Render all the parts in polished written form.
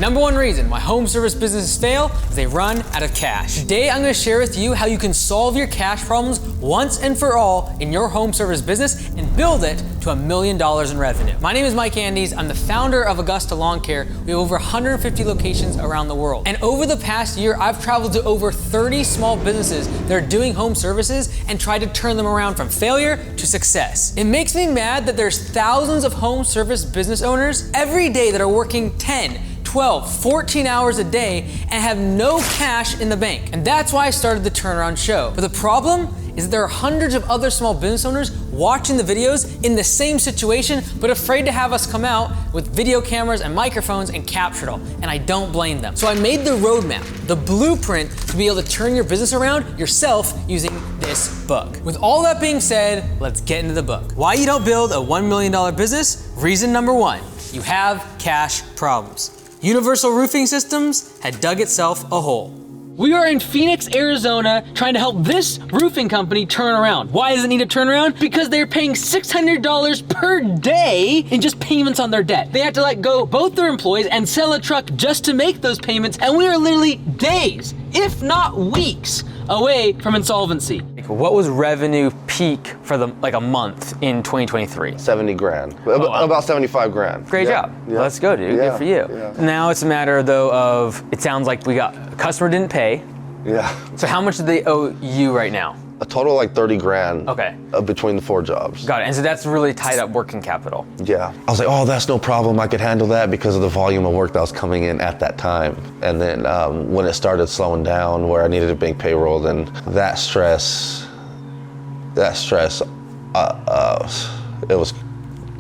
Number one reason why home service businesses fail is they run out of cash. Today, I'm gonna share with you how you can solve your cash problems once and for all in your home service business and build it to $1 million in revenue. My name is Mike Andes. I'm the founder of Augusta Lawn Care. We have over 150 locations around the world. And over the past year, I've traveled to over 30 small businesses that are doing home services and tried to turn them around from failure to success. It makes me mad that there's thousands of home service business owners every day that are working 10, 12, 14 hours a day and have no cash in the bank. And that's why I started the Turnaround Show. But the problem is that there are hundreds of other small business owners watching the videos in the same situation, but afraid to have us come out with video cameras and microphones and capture it all. And I don't blame them. So I made the roadmap, the blueprint to be able to turn your business around yourself using this book. With all that being said, let's get into the book. Why you don't build a $1 million business? Reason number one, you have cash problems. Universal Roofing Systems had dug itself a hole. We are in Phoenix, Arizona, trying to help this roofing company turn around. Why does it need to turn around? Because they're paying $600 per day in just payments on their debt. They have to let go both their employees and sell a truck just to make those payments, and we are literally days, if not weeks, away from insolvency. What was revenue peak for like a month in 2023? 70 grand, wow. About 75 grand. Great job. Yeah. Let's go, dude. Good for you. Yeah. Now it's a matter though of, it sounds like a customer didn't pay. Yeah. So how much do they owe you right now? A total like 30 grand. Okay. Between the 4 jobs. Got it. And so that's really tied up working capital. Yeah. I was like, oh, that's no problem. I could handle that because of the volume of work that was coming in at that time. And then when it started slowing down where I needed to bank payroll, then that stress,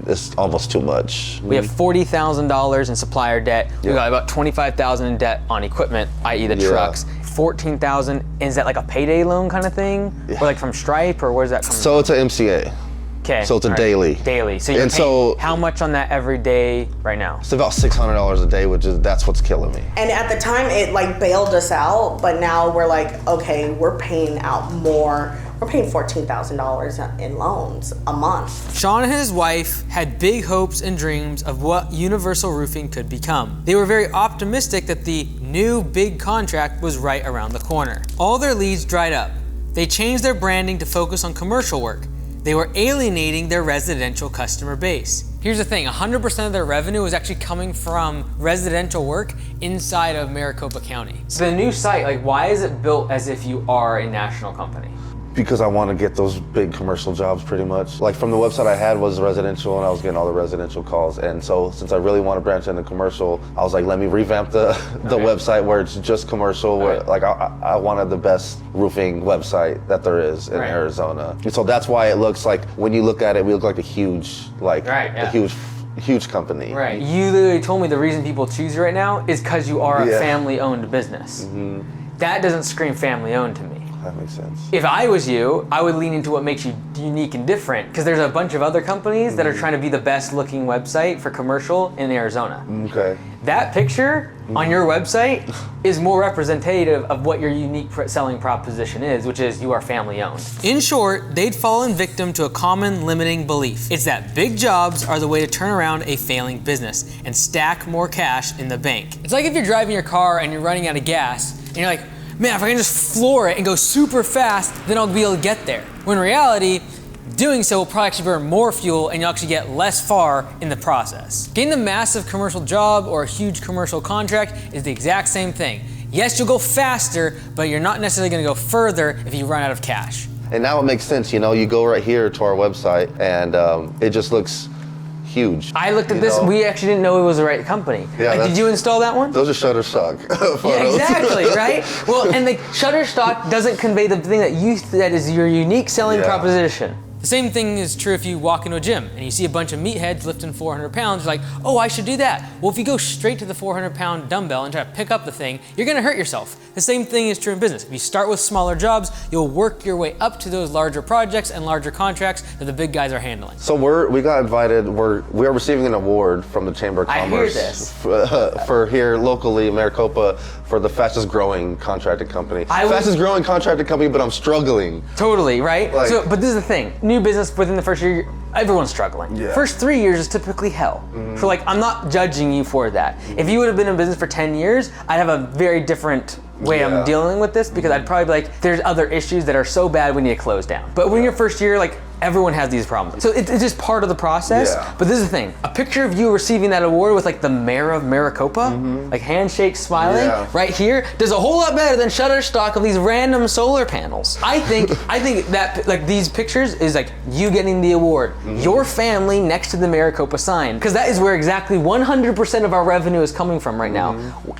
it's almost too much. We have $40,000 in supplier debt. We got about $25,000 in debt on equipment, i.e. the trucks. $14,000, is that like a payday loan kind of thing? Yeah. Or like from Stripe, or where's that coming from? So it's an MCA. Okay. So it's a daily. Daily. So you're paying how much on that every day right now? It's about $600 a day, that's what's killing me. And at the time it like bailed us out, but now we're like, okay, we're paying out more. We're paying $14,000 in loans a month. Sean and his wife had big hopes and dreams of what Universal Roofing could become. They were very optimistic that the new big contract was right around the corner. All their leads dried up. They changed their branding to focus on commercial work. They were alienating their residential customer base. Here's the thing, 100% of their revenue was actually coming from residential work inside of Maricopa County. So the new site, like why is it built as if you are a national company? Because I want to get those big commercial jobs pretty much. Like from the website I had was residential and I was getting all the residential calls. And so since I really want to branch into commercial, I was like, let me revamp the website where it's just commercial, where like I wanted the best roofing website that there is in Arizona. And so that's why it looks like, when you look at it, we look like a huge, huge company. Right. You literally told me the reason people choose you right now is because you are a family-owned business. Mm-hmm. That doesn't scream family-owned to me. That makes sense. If I was you, I would lean into what makes you unique and different, because there's a bunch of other companies that are trying to be the best looking website for commercial in Arizona. Okay. That picture on your website is more representative of what your unique selling proposition is, which is you are family owned. In short, they'd fallen victim to a common limiting belief. It's that big jobs are the way to turn around a failing business and stack more cash in the bank. It's like if you're driving your car and you're running out of gas and you're like, man, if I can just floor it and go super fast, then I'll be able to get there. When in reality, doing so will probably actually burn more fuel and you'll actually get less far in the process. Getting a massive commercial job or a huge commercial contract is the exact same thing. Yes, you'll go faster, but you're not necessarily gonna go further if you run out of cash. And now it makes sense, you go right here to our website and it just looks huge. I looked at this, we actually didn't know it was the right company. Yeah, did you install that one? Those are Shutterstock photos. Yeah, exactly, right? Well, and the Shutterstock doesn't convey the thing that is your unique selling proposition. The same thing is true if you walk into a gym and you see a bunch of meatheads lifting 400 pounds, you're like, oh, I should do that. Well, if you go straight to the 400-pound dumbbell and try to pick up the thing, you're gonna hurt yourself. The same thing is true in business. If you start with smaller jobs, you'll work your way up to those larger projects and larger contracts that the big guys are handling. So we got invited, we are receiving an award from the Chamber of Commerce. I hear this. For here locally, Maricopa, for the fastest growing contracting company. Fastest growing contracting company, but I'm struggling. Totally, right? But this is the thing. New business within the first year, everyone's struggling. Yeah. First 3 years is typically hell. So like, I'm not judging you for that. If you would have been in business for 10 years, I'd have a very different way I'm dealing with this, because I'd probably be like, there's other issues that are so bad we need to close down. But when you're first year, like, everyone has these problems. So it's just part of the process. Yeah. But this is the thing, a picture of you receiving that award with like the mayor of Maricopa, like handshake smiling, right here, does a whole lot better than Shutterstock of these random solar panels. I think that like these pictures is like you getting the award, your family next to the Maricopa sign, because that is where exactly 100% of our revenue is coming from right now.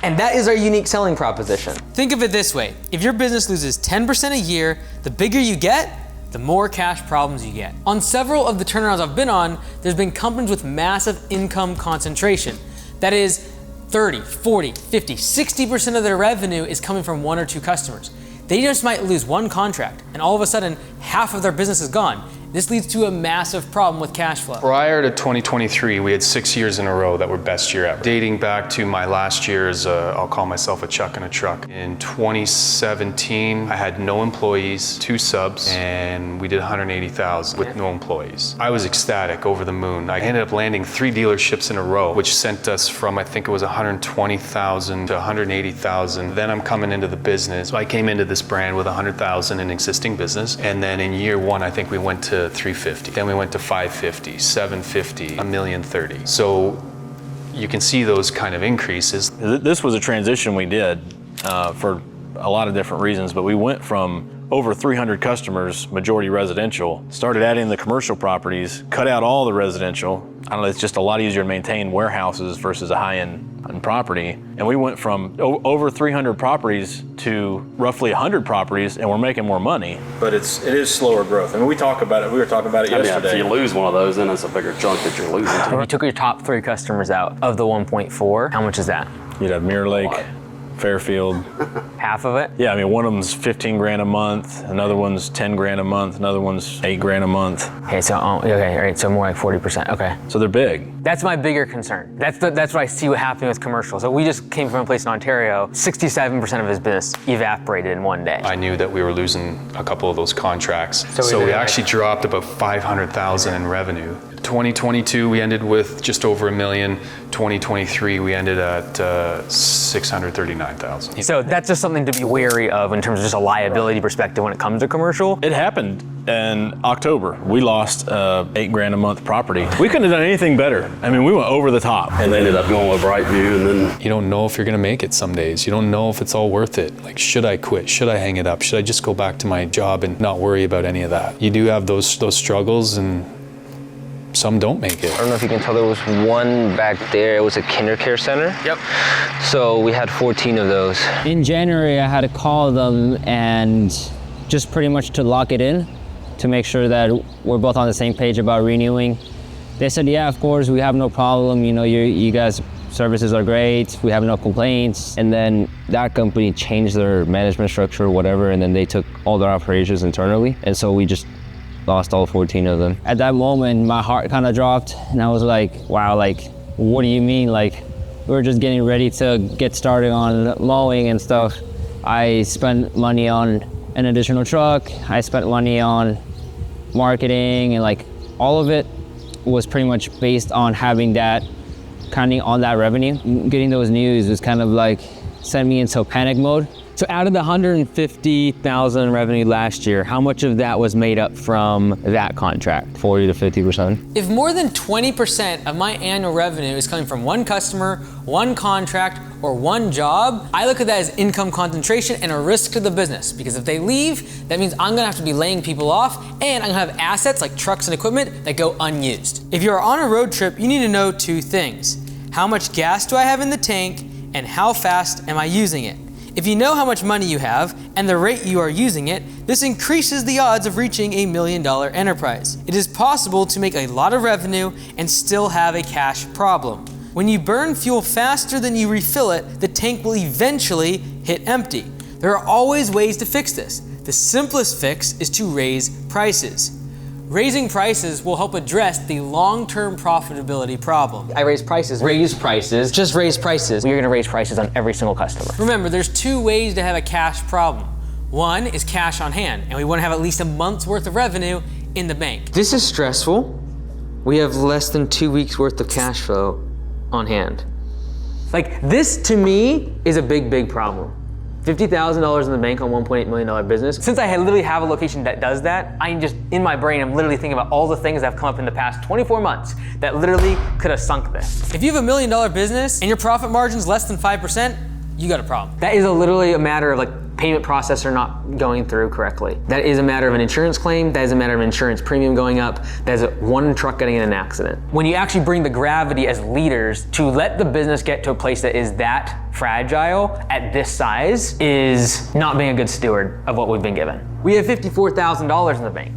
And that is our unique selling proposition. Think of it this way, if your business loses 10% a year, the bigger you get, the more cash problems you get. On several of the turnarounds I've been on, there's been companies with massive income concentration. That is 30, 40, 50, 60% of their revenue is coming from 1 or 2 customers. They just might lose one contract, and all of a sudden, half of their business is gone. This leads to a massive problem with cash flow. Prior to 2023, we had 6 years in a row that were best year ever. Dating back to my last year as I'll call myself a chuck in a truck. In 2017, I had no employees, 2 subs, and we did 180,000 with no employees. I was ecstatic, over the moon. I ended up landing 3 dealerships in a row, which sent us from, I think it was 120,000 to 180,000. Then I'm coming into the business. I came into this brand with 100,000 in existing business, and then in year 1, I think we went to 350. Then we went to 550, 750, $1,030,000. So you can see those kind of increases. This was a transition we did for a lot of different reasons, but we went from over 300 customers, majority residential, started adding the commercial properties, cut out all the residential. I don't know, it's just a lot easier to maintain warehouses versus a high-end property. And we went from over 300 properties to roughly 100 properties, and we're making more money. But it is slower growth. I mean, we were talking about it yesterday. If you lose one of those, then it's a bigger chunk that you're losing. If you took your top 3 customers out of the 1.4, how much is that? You'd have Mirror Lake, Fairfield. Half of it? Yeah, I mean, one of them's 15 grand a month, another one's 10 grand a month, another one's 8 grand a month. Okay, so all right, so more like 40%. Okay. So they're big. That's my bigger concern. That's what I see what happening with commercials. So we just came from a place in Ontario, 67% of his business evaporated in one day. I knew that we were losing a couple of those contracts. So we actually dropped about 500,000 in revenue. 2022, we ended with just over $1 million. 2023, we ended at 639,000. So that's just something to be wary of in terms of just a liability perspective when it comes to commercial. It happened in October. We lost 8 grand a month property. We couldn't have done anything better. I mean, we went over the top. And they ended up going with Brightview, and then You don't know if you're gonna make it some days. You don't know if it's all worth it. Like, should I quit? Should I hang it up? Should I just go back to my job and not worry about any of that? You do have those struggles, and some don't make it. I don't know if you can tell, there was one back there. It was a kinder care center. Yep. So we had 14 of those. In January, I had to call them and just pretty much to lock it in, to make sure that we're both on the same page about renewing. They said, yeah, of course, we have no problem. You know, you guys' services are great. We have no complaints. And then that company changed their management structure or whatever, and then they took all their operations internally. And so we just lost all 14 of them. At that moment, my heart kind of dropped, and I was like, wow, like, what do you mean? Like, we were just getting ready to get started on mowing and stuff. I spent money on an additional truck. I spent money on marketing, and like, all of it was pretty much based on having that, counting on that revenue. Getting those news was kind of like, sent me into panic mode. So out of the 150,000 revenue last year, how much of that was made up from that contract? 40 to 50%. If more than 20% of my annual revenue is coming from one customer, one contract, or one job, I look at that as income concentration and a risk to the business, because if they leave, that means I'm gonna have to be laying people off, and I'm gonna have assets like trucks and equipment that go unused. If you're on a road trip, you need to know 2 things. How much gas do I have in the tank, and how fast am I using it? If you know how much money you have and the rate you are using it, this increases the odds of reaching a $1 million enterprise. It is possible to make a lot of revenue and still have a cash problem. When you burn fuel faster than you refill it, the tank will eventually hit empty. There are always ways to fix this. The simplest fix is to raise prices. Raising prices will help address the long-term profitability problem. I raise prices, just raise prices. You're gonna raise prices on every single customer. Remember, there's 2 ways to have a cash problem. One is cash on hand, and we wanna have at least a month's worth of revenue in the bank. This is stressful, we have less than 2 weeks worth of cash flow on hand. Like, this to me is a big, big problem. $50,000 in the bank on $1.8 million business. Since I literally have a location that does that, I'm just, in my brain, I'm literally thinking about all the things that have come up in the past 24 months that literally could have sunk this. If you have $1 million business and your profit margin's less than 5%, you got a problem. That is literally a matter of like payment processor not going through correctly. That is a matter of an insurance claim. That is a matter of an insurance premium going up. That is one truck getting in an accident. When you actually bring the gravity as leaders to let the business get to a place that is that fragile at this size is not being a good steward of what we've been given. We have $54,000 in the bank.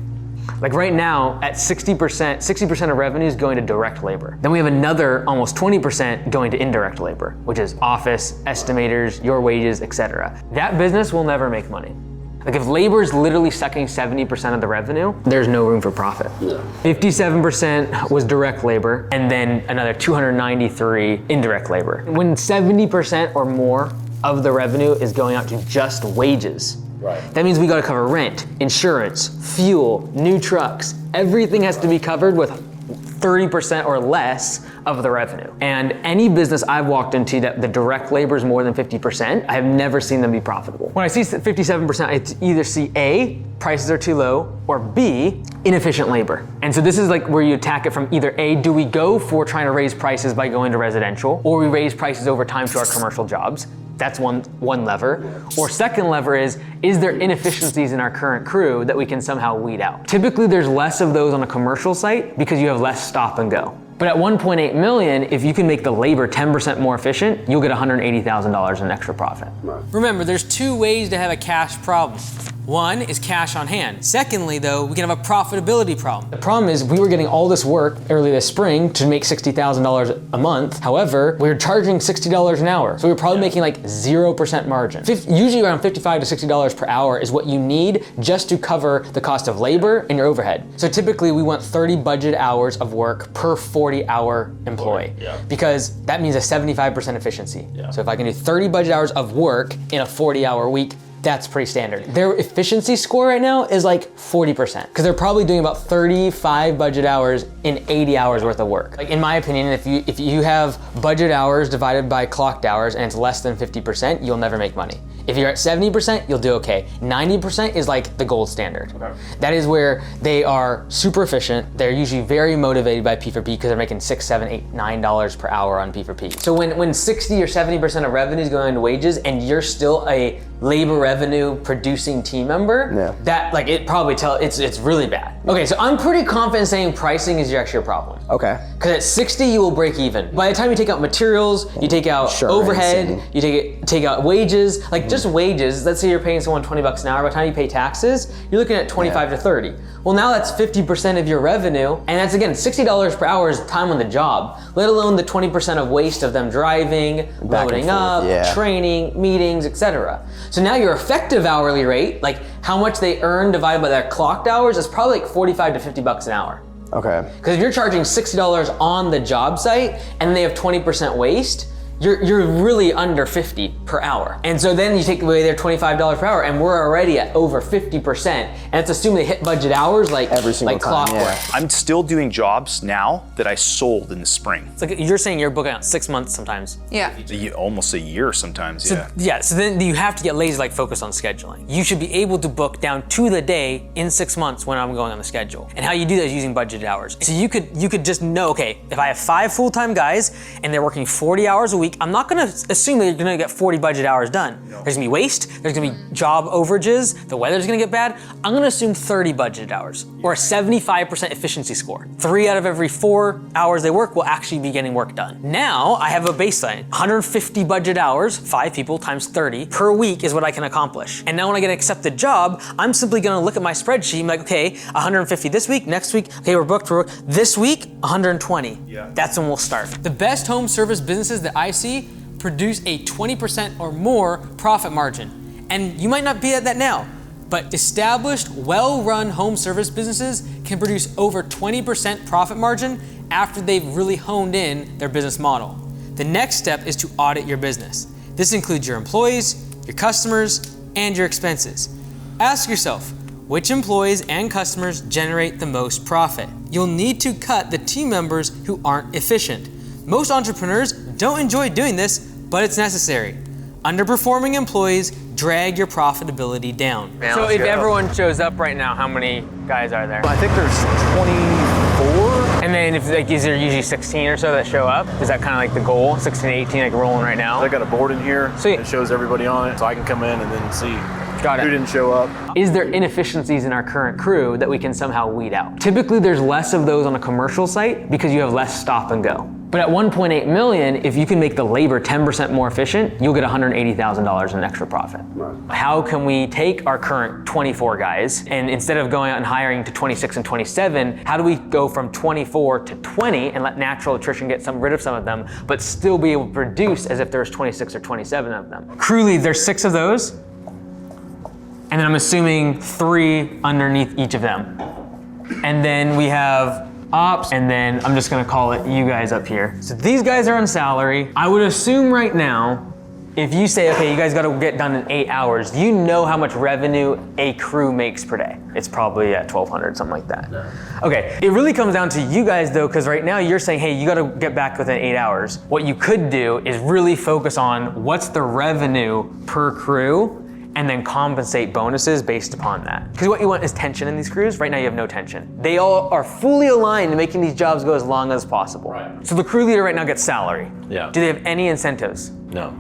Like right now, at 60% of revenue is going to direct labor. Then we have another almost 20% going to indirect labor, which is office, estimators, your wages, etc. That business will never make money. Like if labor is literally sucking 70% of the revenue, there's no room for profit. 57% was direct labor, and then another 293 indirect labor. When 70% or more of the revenue is going out to just wages, that means we gotta cover rent, insurance, fuel, new trucks. Everything has to be covered with 30% or less of the revenue. And any business I've walked into that the direct labor is more than 50%, I have never seen them be profitable. When I see 57%, I either see A, prices are too low, or B, inefficient labor. And so this is like where you attack it from either A, do we go for trying to raise prices by going to residential, or we raise prices over time to our commercial jobs? That's one lever. Or second lever is there inefficiencies in our current crew that we can somehow weed out? Typically there's less of those on a commercial site because you have less stop and go. But at 1.8 million, if you can make the labor 10% more efficient, you'll get $180,000 in extra profit. Remember, there's two ways to have a cash problem. One is cash on hand. Secondly, though, we can have a profitability problem. The problem is we were getting all this work early this spring to make $60,000 a month. However, we were charging $60 an hour. So we were probably making like 0% margin. Usually around $55 to $60 per hour is what you need just to cover the cost of labor and your overhead. So typically we want 30 budget hours of work per 40-hour employee. Because that means a 75% efficiency. So if I can do 30 budget hours of work in a 40-hour week, that's pretty standard. Their efficiency score right now is like 40%, because they're probably doing about 35 budget hours in 80 hours worth of work. Like in my opinion, if you have budget hours divided by clocked hours and it's less than 50%, you'll never make money. If you're at 70%, you'll do okay. 90% is like the gold standard. That is where they are super efficient. They're usually very motivated by P4P because they're making $6, $7, $8, $9 per hour on P4P. So when 60 or 70% of revenue is going into wages and you're still a labor revenue producing team member, that like it probably it's really bad. Okay, so I'm pretty confident saying pricing is actually a problem. Okay. Because at 60 you will break even. By the time you take out materials, you take out overhead, you take out wages, like just wages. Let's say you're paying someone $20 an hour. By the time you pay taxes, you're looking at 25 to 30. Well, now that's 50% of your revenue, and that's again $60 per hour is time on the job, let alone the 20% of waste of them driving, loading up, training, meetings, etc. So now your effective hourly rate, like how much they earn divided by their clocked hours, is probably like 45 to 50 bucks an hour. Okay. Because if you're charging $60 on the job site and they have 20% waste, you're really under 50 per hour. And so then you take away their $25 per hour and we're already at over 50%. And let's assume they hit budget hours like every single time, clockwork. I'm still doing jobs now that I sold in the spring. It's like you're saying you're booking out 6 months sometimes. Yeah. Almost a year sometimes, So then you have to get lazy, like focus on scheduling. You should be able to book down to the day in 6 months when I'm going on the schedule. And how you do that is using budgeted hours. So you could just know, okay, if I have 5 full-time guys and they're working 40 hours a week, I'm not gonna assume that you're gonna get 40 budget hours done. There's gonna be waste, there's gonna be job overages, the weather's gonna get bad. I'm gonna assume 30 budget hours, or a 75% efficiency score. 3 out of every 4 hours they work will actually be getting work done. Now I have a baseline, 150 budget hours, 5 people times 30 per week is what I can accomplish. And now when I get an accepted job, I'm simply gonna look at my spreadsheet and be like, okay, 150 this week, next week, okay, we're booked for this week, 120. That's when we'll start. The best home service businesses that I see produce a 20% or more profit margin. And you might not be at that now, but established, well-run home service businesses can produce over 20% profit margin after they've really honed in their business model. The next step is to audit your business. This includes your employees, your customers, and your expenses. Ask yourself, Which employees and customers generate the most profit? You'll need to cut the team members who aren't efficient. Most entrepreneurs don't enjoy doing this, but it's necessary. Underperforming employees drag your profitability down. So if everyone shows up right now, how many guys are there? I think there's 24. And then if like, is there usually 16 or so that show up? Is that kind of like the goal? 16 to 18 like rolling right now? I got a board in here that shows everybody on it, so I can come in and then see who didn't show up. Is there inefficiencies in our current crew that we can somehow weed out? Typically there's less of those on a commercial site because you have less stop and go. But at 1.8 million, if you can make the labor 10% more efficient, you'll get $180,000 in extra profit. Right. How can we take our current 24 guys and instead of going out and hiring to 26 and 27, how do we go from 24 to 20 and let natural attrition get rid of some of them, but still be able to produce as if there's 26 or 27 of them? Crew lead, there's 6 of those. And then I'm assuming 3 underneath each of them. And then we have ops, and then I'm just gonna call it you guys up here. So these guys are on salary. I would assume right now, if you say, okay, you guys gotta get done in 8 hours, you know how much revenue a crew makes per day. It's probably at 1,200, something like that. No. Okay, it really comes down to you guys though, because right now you're saying, hey, you gotta get back within 8 hours. What you could do is really focus on what's the revenue per crew, and then compensate bonuses based upon that. Because what you want is tension in these crews. Right now you have no tension. They all are fully aligned to making these jobs go as long as possible. Right. So the crew leader right now gets salary. Yeah. Do they have any incentives? No.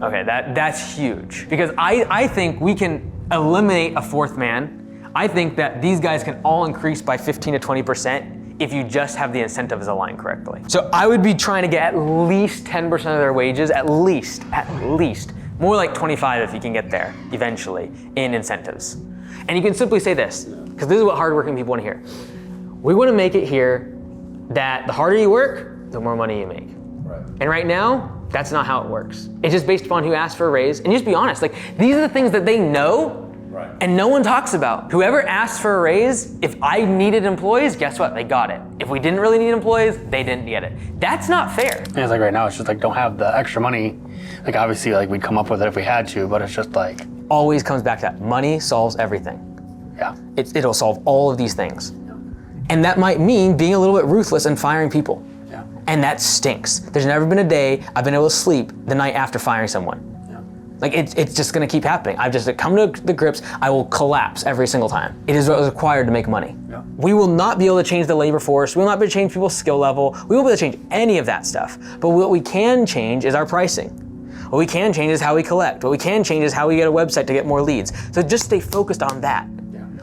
Okay, that's huge. Because I think we can eliminate a 4th man. I think that these guys can all increase by 15 to 20% if you just have the incentives aligned correctly. So I would be trying to get at least 10% of their wages, at least. More like 25 if you can get there eventually in incentives. And you can simply say this, because this is what hardworking people want to hear. We want to make it here that the harder you work, the more money you make. Right. And right now, that's not how it works. It's just based upon who asked for a raise. And just be honest, like these are the things that they know and no one talks about. Whoever asked for a raise, if I needed employees, guess what? They got it. If we didn't really need employees, they didn't get it. That's not fair. And it's like right now, it's just like don't have the extra money. Like obviously like we'd come up with it if we had to, but it's just like. Always comes back to that. Money solves everything. Yeah. It'll solve all of these things. Yeah. And that might mean being a little bit ruthless and firing people. Yeah. And that stinks. There's never been a day I've been able to sleep the night after firing someone. Like it's just gonna keep happening. I've just come to the grips, I will collapse every single time. It is what is required to make money. Yeah. We will not be able to change the labor force, we will not be able to change people's skill level, we won't be able to change any of that stuff. But what we can change is our pricing. What we can change is how we collect. What we can change is how we get a website to get more leads. So just stay focused on that.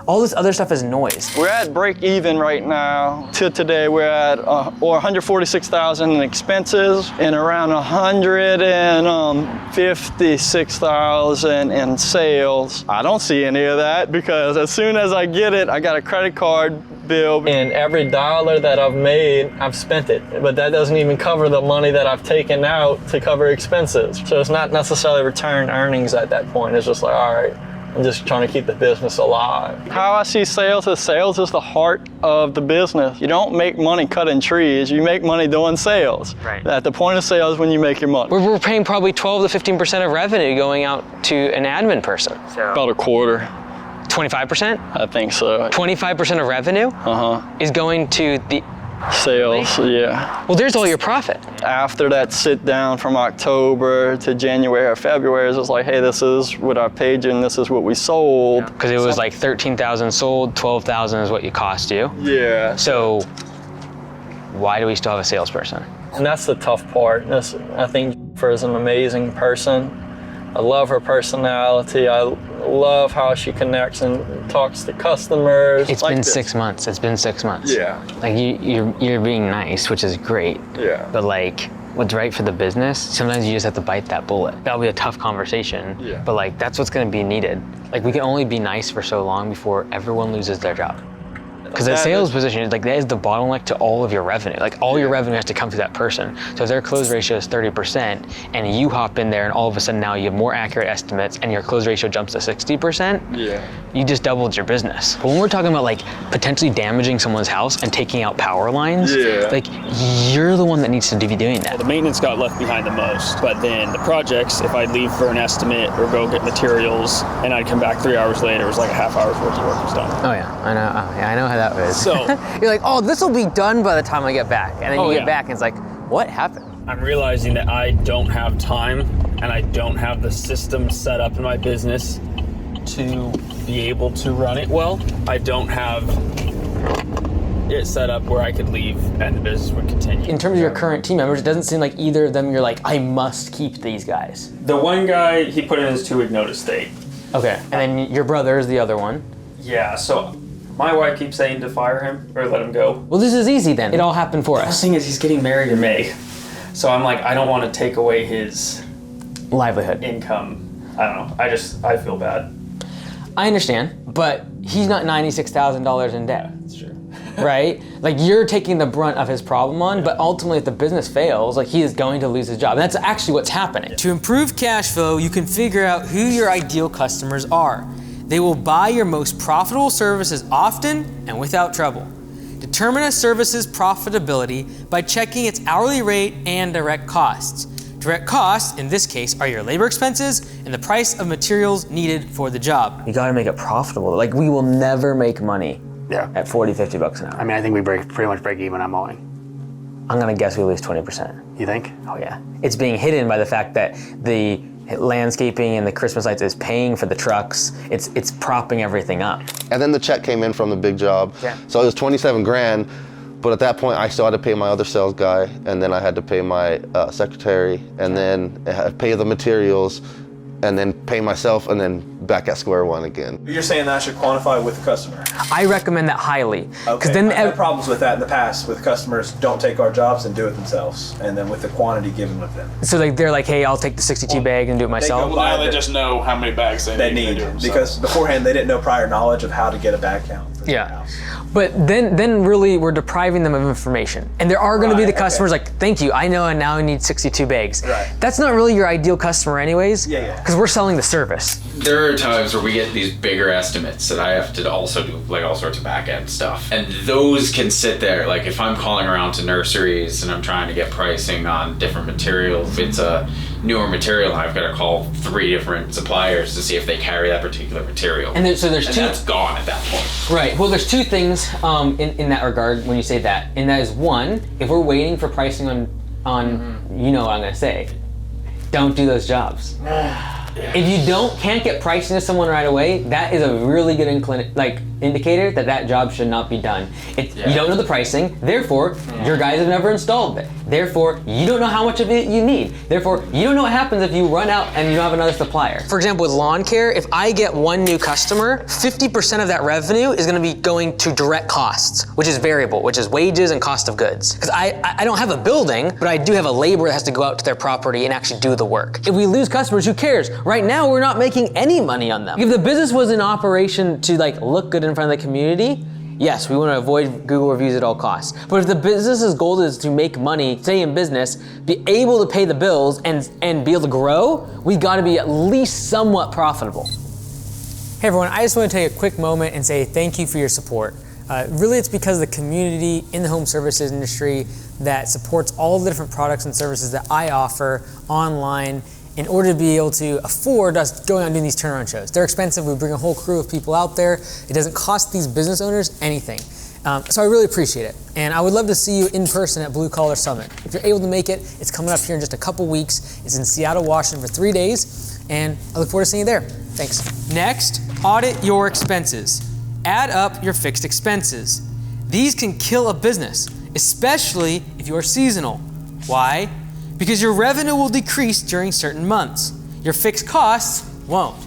All this other stuff is noise. We're at break even right now. Till today, we're at $146,000 in expenses and around $156,000 in sales. I don't see any of that because as soon as I get it, I got a credit card bill. And every dollar that I've made, I've spent it. But that doesn't even cover the money that I've taken out to cover expenses. So it's not necessarily return earnings at that point. It's just like, all right, I'm just trying to keep the business alive. How I see sales is the heart of the business. You don't make money cutting trees, you make money doing sales. Right. At the point of sale is when you make your money. We're paying probably 12 to 15% of revenue going out to an admin person. So about a quarter. 25%? I think so. 25% of revenue is going to the sales, yeah. Well, there's all your profit. After that sit down from October to January or February, it was like, hey, this is what I paid you and this is what we sold. Because it was like 13,000 sold, 12,000 is what it cost you. Yeah. So why do we still have a salesperson? And that's the tough part. I think Jennifer is an amazing person. I love her personality. I love how she connects and talks to customers. It's been 6 months. It's been 6 months. Yeah. Like you're being nice, which is great. Yeah. But like what's right for the business, sometimes you just have to bite that bullet. That'll be a tough conversation. Yeah. But like that's what's gonna be needed. Like we can only be nice for so long before everyone loses their job. Because the sales position is like, that is the bottleneck to all of your revenue. Like all your revenue has to come through that person. So if their close ratio is 30% and you hop in there and all of a sudden now you have more accurate estimates and your close ratio jumps to 60%, you just doubled your business. But when we're talking about like potentially damaging someone's house and taking out power lines, like you're the one that needs to be doing that. Well, the maintenance got left behind the most, but then the projects, if I'd leave for an estimate or go get materials and I'd come back 3 hours later, it was like a half hour's worth of work was done. Oh yeah, I know. Oh, yeah, I know how that is. So you're like, oh, this will be done by the time I get back, and then you get back and it's like, what happened? I'm realizing that I don't have time and I don't have the system set up in my business to be able to run it well. I don't have it set up where I could leave and the business would continue. In terms of your current team members, it doesn't seem like either of them you're like, I must keep these guys. The one guy, he put in his 2-week notice date. Okay, and then your brother is the other one. Yeah, so my wife keeps saying to fire him or let him go. Well, this is easy then. It all happened for us. The thing is, he's getting married in May. So I'm like, I don't want to take away his livelihood, income. I don't know. I feel bad. I understand, but he's not $96,000 in debt. Yeah, that's true. Right? Like you're taking the brunt of his problem on, but ultimately if the business fails, like he is going to lose his job. And that's actually what's happening. To improve cash flow, you can figure out who your ideal customers are. They will buy your most profitable services often and without trouble. Determine a service's profitability by checking its hourly rate and direct costs. Direct costs, in this case, are your labor expenses and the price of materials needed for the job. You gotta make it profitable. Like we will never make money at 40, 50 bucks an hour. I mean, I think we pretty much break even on mowing. I'm gonna guess we lose 20%. You think? Oh yeah. It's being hidden by the fact that the landscaping and the Christmas lights is paying for the trucks. It's propping everything up. And then the check came in from the big job. Yeah. So it was 27 grand. But at that point, I still had to pay my other sales guy, and then I had to pay my secretary, and then pay the materials, and then pay myself, and then back at square one again. You're saying that I should quantify with the customer? I recommend that highly. Okay, I've had problems with that in the past, with customers don't take our jobs and do it themselves, and then with the quantity given with them. So like they're like, hey, I'll take the 62 bag and do it myself? Well, now they just know how many bags they need. Because beforehand they didn't know prior knowledge of how to get a bag count. Yeah, but then really we're depriving them of information. And there are gonna be the customers like, thank you, I know and now I need 62 bags. Right. That's not really your ideal customer anyways, because we're selling the service. There are times where we get these bigger estimates that I have to also do like all sorts of back end stuff. And those can sit there, like if I'm calling around to nurseries and I'm trying to get pricing on different materials, if it's a newer material, I've got to call 3 different suppliers to see if they carry that particular material. And there's two. That's gone at that point. Right. Well, there's 2 things in that regard when you say that, and that is one, if we're waiting for pricing on you know what I'm gonna say, don't do those jobs. If you can't get pricing to someone right away, that is a really good indicator that job should not be done. You don't know the pricing, therefore your guys have never installed it. Therefore, you don't know how much of it you need. Therefore, you don't know what happens if you run out and you don't have another supplier. For example, with lawn care, if I get one new customer, 50% of that revenue is gonna be going to direct costs, which is variable, which is wages and cost of goods. Because I don't have a building, but I do have a laborer that has to go out to their property and actually do the work. If we lose customers, who cares? Right now, we're not making any money on them. If the business was in operation to look good in front of the community, yes, we want to avoid Google reviews at all costs. But if the business's goal is to make money, stay in business, be able to pay the bills, and be able to grow, we've got to be at least somewhat profitable. Hey everyone, I just want to take a quick moment and say thank you for your support. Really, it's because of the community in the home services industry that supports all the different products and services that I offer online in order to be able to afford us going out and doing these turnaround shows. They're expensive, we bring a whole crew of people out there. It doesn't cost these business owners anything. So I really appreciate it. And I would love to see you in person at Blue Collar Summit. If you're able to make it, it's coming up here in just a couple weeks. It's in Seattle, Washington for 3 days, and I look forward to seeing you there. Thanks. Next, audit your expenses. Add up your fixed expenses. These can kill a business, especially if you are seasonal. Why? Because your revenue will decrease during certain months. Your fixed costs won't.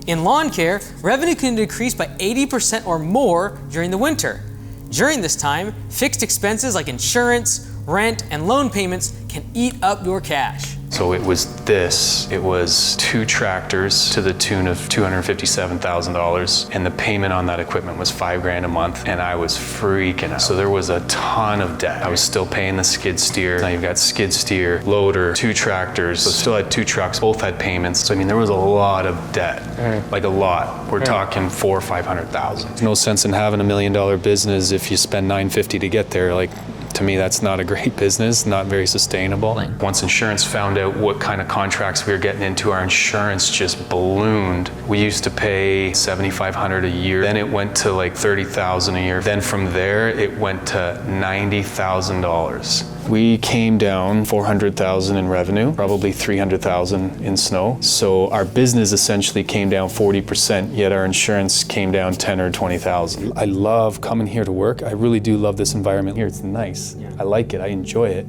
In lawn care, revenue can decrease by 80% or more during the winter. During this time, fixed expenses like insurance, rent, and loan payments can eat up your cash. So it was this. It was 2 tractors to the tune of $257,000, and the payment on that equipment was $5,000 a month, and I was freaking out. So there was a ton of debt. I was still paying the skid steer. Now you've got skid steer, loader, 2 tractors. So still had 2 trucks. Both had payments. So I mean, there was a lot of debt, like a lot. We're talking $400,000 or $500,000. There's no sense in having $1 million business if you spend $950 to get there. Like, to me, that's not a great business, not very sustainable. Once insurance found out what kind of contracts we were getting into, our insurance just ballooned. We used to pay $7,500 a year. Then it went to like $30,000 a year. Then from there, it went to $90,000. We came down $400,000 in revenue, probably $300,000 in snow. So our business essentially came down 40%, yet our insurance came down $10,000 or $20,000. I love coming here to work. I really do love this environment here. It's nice. I like it. I enjoy it.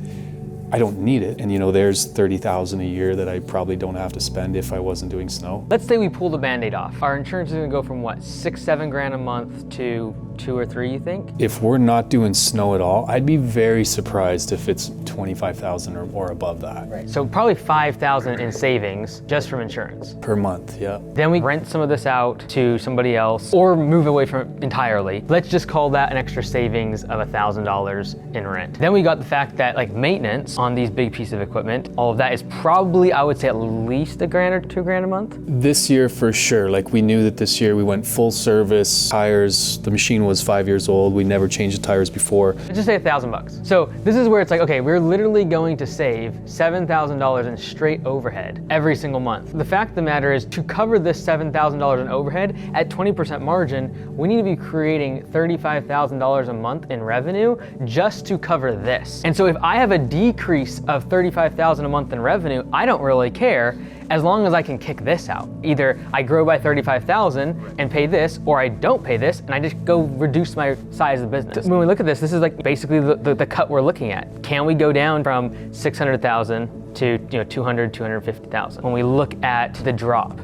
I don't need it. And you know, there's $30,000 a year that I probably don't have to spend if I wasn't doing snow. Let's say we pull the Band-Aid off. Our insurance is gonna go from what, $6-7 a month to 2 or 3, you think? If we're not doing snow at all, I'd be very surprised if it's $25,000 or above that. Right. So probably $5,000 in savings just from insurance. Per month, yeah. Then we rent some of this out to somebody else or move away from it entirely. Let's just call that an extra savings of $1,000 in rent. Then we got the fact that like maintenance on these big pieces of equipment, all of that is probably, I would say, at least $1,000 or $2,000 a month. This year for sure. Like we knew that this year we went full service, tires, the machine was 5 years old. We never changed the tires before. Just say $1,000. So this is where it's like, okay, we're literally going to save $7,000 in straight overhead every single month. The fact of the matter is, to cover this $7,000 in overhead at 20% margin, we need to be creating $35,000 a month in revenue just to cover this. And so if I have a decrease of $35,000 a month in revenue, I don't really care, as long as I can kick this out. Either I grow by $35,000 and pay this, or I don't pay this and I just go reduce my size of business. When we look at this, this is like basically the cut we're looking at. Can we go down from $600,000 to $200,000, $250,000 when we look at the drop?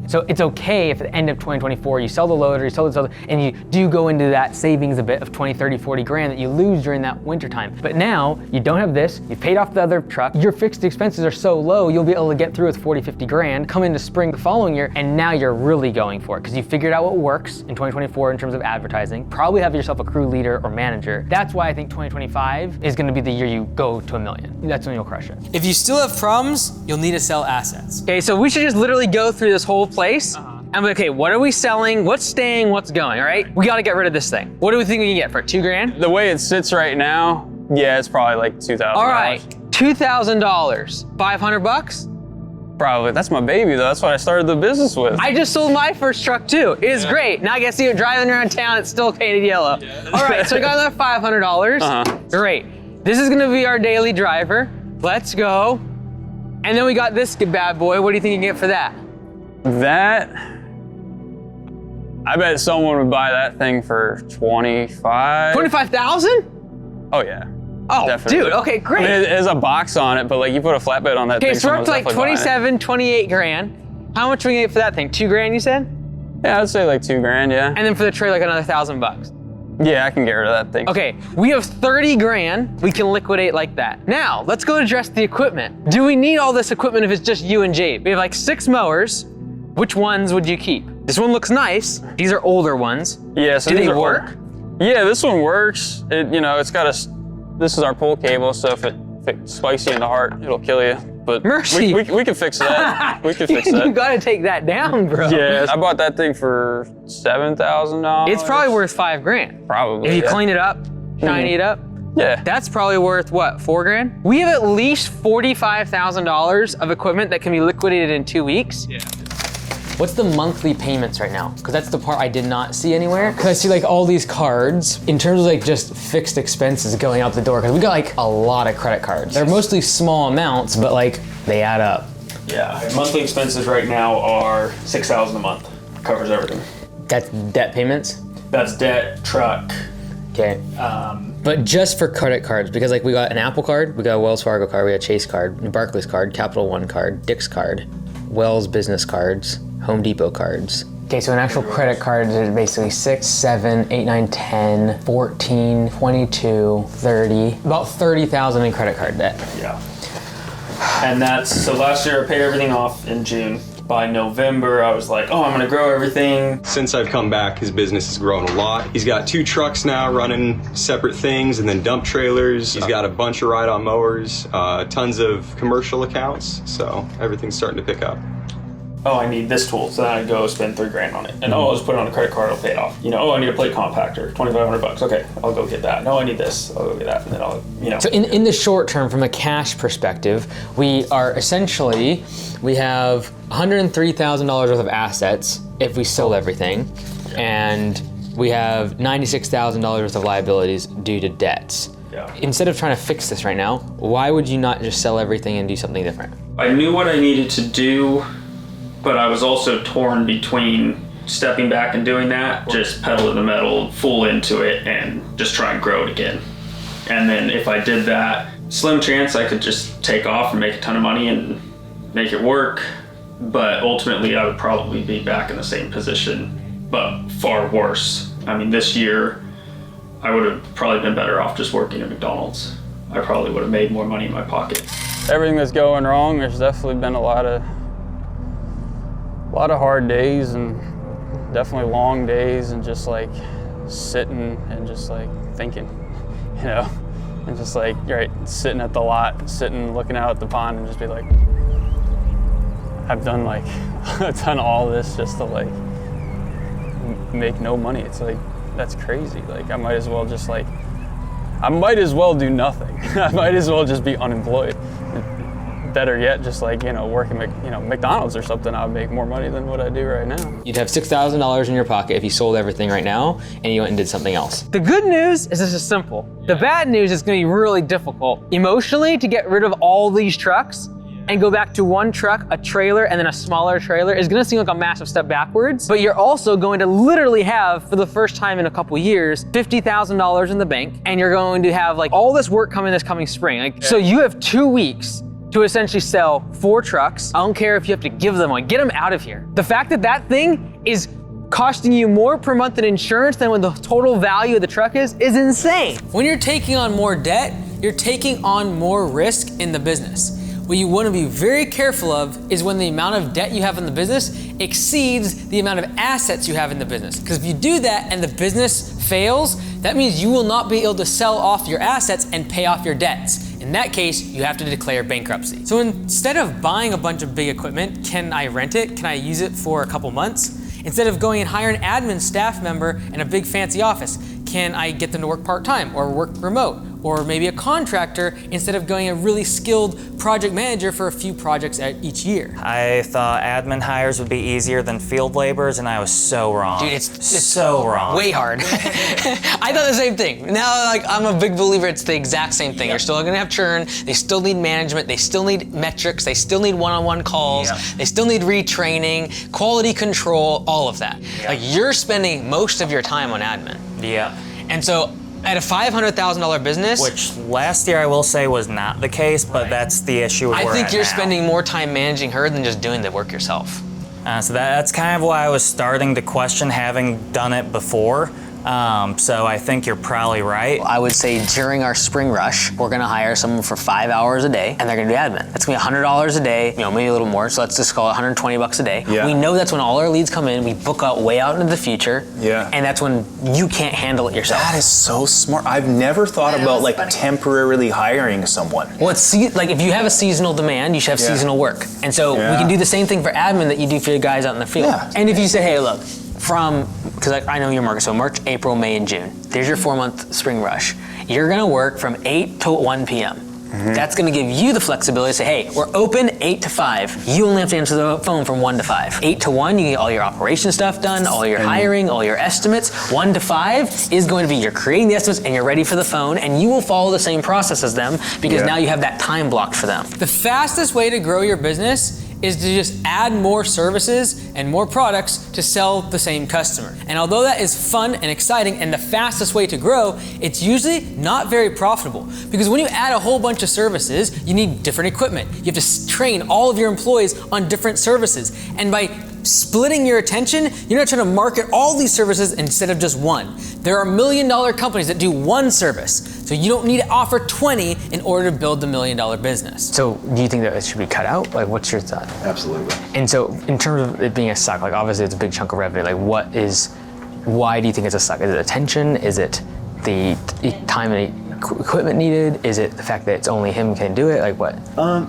So it's okay if at the end of 2024 you sell the loader, you sell the and you do go into that savings a bit of 20, 30, 40 grand that you lose during that winter time. But now you don't have this, you've paid off the other truck, your fixed expenses are so low, you'll be able to get through with 40, 50 grand, come into spring the following year, and now you're really going for it because you figured out what works in 2024 in terms of advertising, probably have yourself a crew leader or manager. That's why I think 2025 is gonna be the year you go to $1 million. That's when you'll crush it. If you still have problems, you'll need to sell assets. Okay, so we should just literally go through this whole place and be like, okay, what are we selling? What's staying? What's going? All right, we got to get rid of this thing. What do we think we can get for $2,000? The way it sits right now, yeah, it's probably like $2,000. All right, $2,000, 500 bucks? Probably. That's my baby though. That's what I started the business with. I just sold my first truck too. It's great. Now I get to see it driving around town. It's still painted yellow. Yeah. All right, so we got another $500. Great. This is gonna be our daily driver. Let's go. And then we got this bad boy. What do you think you can get for that? That, I bet someone would buy that thing for 25. 25,000? Oh yeah. Oh, definitely. Dude, okay, great. I mean, it has a box on it, but like you put a flatbed on that thing. Okay, so we're up to like 27, 28 grand. How much are we gonna get for that thing? 2 grand, you said? Yeah, I'd say like 2 grand, yeah. And then for the trade, like another $1,000. Yeah, I can get rid of that thing. Okay, we have 30 grand we can liquidate like that. Now, let's go address the equipment. Do we need all this equipment if it's just you and Jade? We have like 6 mowers. Which ones would you keep? This one looks nice. These are older ones. Yeah, so do they work? Yeah, this one works. It's got this is our pull cable, so if it spikes you in the heart, it'll kill you. But Mercy. We can fix that. We can fix that. You gotta take that down, bro. Yeah, I bought that thing for $7,000. It's probably worth 5 grand. Probably. If you clean it up, shiny it up. Yeah. That's probably worth what, 4 grand? We have at least $45,000 of equipment that can be liquidated in 2 weeks. Yeah. What's the monthly payments right now? Because that's the part I did not see anywhere. Because I see like all these cards in terms of like just fixed expenses going out the door. Because we got like a lot of credit cards. They're mostly small amounts, but like they add up. Yeah, monthly expenses right now are $6,000 a month. Covers everything. That's debt payments? That's debt, truck. Okay. But just for credit cards, because like we got an Apple card, we got a Wells Fargo card, we got a Chase card, a Barclays card, Capital One card, Dick's card, Wells business cards, Home Depot cards. Okay, so an actual credit card is basically 6, 7, 8, 9, 10, 14, 22, 30, about 30,000 in credit card debt. Yeah. And so last year I paid everything off in June. By November, I was like, oh, I'm gonna grow everything. Since I've come back, his business has grown a lot. He's got 2 trucks now running separate things, and then dump trailers. He's got a bunch of ride-on mowers, tons of commercial accounts, so everything's starting to pick up. Oh, I need this tool, so then I go spend $3,000 on it. And I'll just put it on a credit card, I'll pay it off. Oh, I need a plate compactor, $2,500. Okay, I'll go get that. No, I need this, I'll go get that, and then I'll, So in the short term, from a cash perspective, we have $103,000 worth of assets if we sold everything, and we have $96,000 worth of liabilities due to debts. Yeah. Instead of trying to fix this right now, why would you not just sell everything and do something different? I knew what I needed to do, but I was also torn between stepping back and doing that, just pedal to the metal, full into it, and just try and grow it again. And then if I did that, slim chance I could just take off and make a ton of money and make it work. But ultimately I would probably be back in the same position, but far worse. I mean, this year I would have probably been better off just working at McDonald's. I probably would have made more money in my pocket. Everything that's going wrong, there's definitely been a lot of hard days and definitely long days, and just like sitting and just like thinking, and just like, right, sitting at the lot, sitting looking out at the pond and just be like, I've done all this just to like make no money. It's like, that's crazy. Like I might as well do nothing. I might as well just be unemployed. Better yet, just like, working McDonald's or something, I would make more money than what I do right now. You'd have $6,000 in your pocket if you sold everything right now and you went and did something else. The good news is this is simple. The bad news is gonna be really difficult emotionally to get rid of all these trucks and go back to one truck, a trailer, and then a smaller trailer is gonna seem like a massive step backwards, but you're also going to literally have, for the first time in a couple years, $50,000 in the bank, and you're going to have like all this work coming this coming spring. So you have 2 weeks to essentially sell 4 trucks. I don't care if you have to give them one, get them out of here. The fact that that thing is costing you more per month in insurance than what the total value of the truck is insane. When you're taking on more debt, you're taking on more risk in the business. What you want to be very careful of is when the amount of debt you have in the business exceeds the amount of assets you have in the business. Because if you do that and the business fails, that means you will not be able to sell off your assets and pay off your debts. In that case, you have to declare bankruptcy. So instead of buying a bunch of big equipment, can I rent it? Can I use it for a couple months? Instead of going and hiring an admin staff member in a big fancy office, can I get them to work part-time or work remote? Or maybe a contractor instead of going a really skilled project manager for a few projects each year. I thought admin hires would be easier than field laborers, and I was so wrong. Dude, it's so wrong. Way hard. I thought the same thing. Now, I'm a big believer it's the exact same thing. You're still gonna have churn, they still need management, they still need metrics, they still need one-on-one calls, they still need retraining, quality control, all of that. Like, you're spending most of your time on admin. Yeah. And so, at a $500,000 business, which last year I will say was not the case, but that's the issue with I think you're now. Spending more time managing her than just doing the work yourself. So that's kind of why I was starting to question having done it before. So I think you're probably right. I would say during our spring rush, we're gonna hire someone for 5 hours a day, and they're gonna do admin. That's gonna be $100 a day, maybe a little more, so let's just call it $120 a day. Yeah. We know that's when all our leads come in, we book out way out into the future, Yeah. and that's when you can't handle it yourself. That is so smart. I've never thought about temporarily hiring someone. Well, it's like if you have a seasonal demand, you should have seasonal work. And so we can do the same thing for admin that you do for your guys out in the field. Yeah. And if you say, hey, look, because I know your market, so March, April, May, and June. There's your 4-month spring rush. You're gonna work from 8 to 1 p.m. That's gonna give you the flexibility to say, hey, we're open 8 to 5. You only have to answer the phone from 1 to 5. 8 to 1, you get all your operation stuff done, all your hiring, all your estimates. 1 to 5 is going to be you're creating the estimates and you're ready for the phone, and you will follow the same process as them because now you have that time blocked for them. The fastest way to grow your business is to just add more services and more products to sell the same customer. And although that is fun and exciting and the fastest way to grow, it's usually not very profitable. Because when you add a whole bunch of services, you need different equipment. You have to train all of your employees on different services. And by splitting your attention, you're not trying to market all these services instead of just one. There are $1 million companies that do one service. So you don't need to offer 20 in order to build the $1 million business. So do you think that it should be cut out? Like, what's your thought? Absolutely. And so in terms of it being a suck, like obviously it's a big chunk of revenue, like why do you think it's a suck? Is it attention? Is it the time and equipment needed? Is it the fact that it's only him can do it? Like what?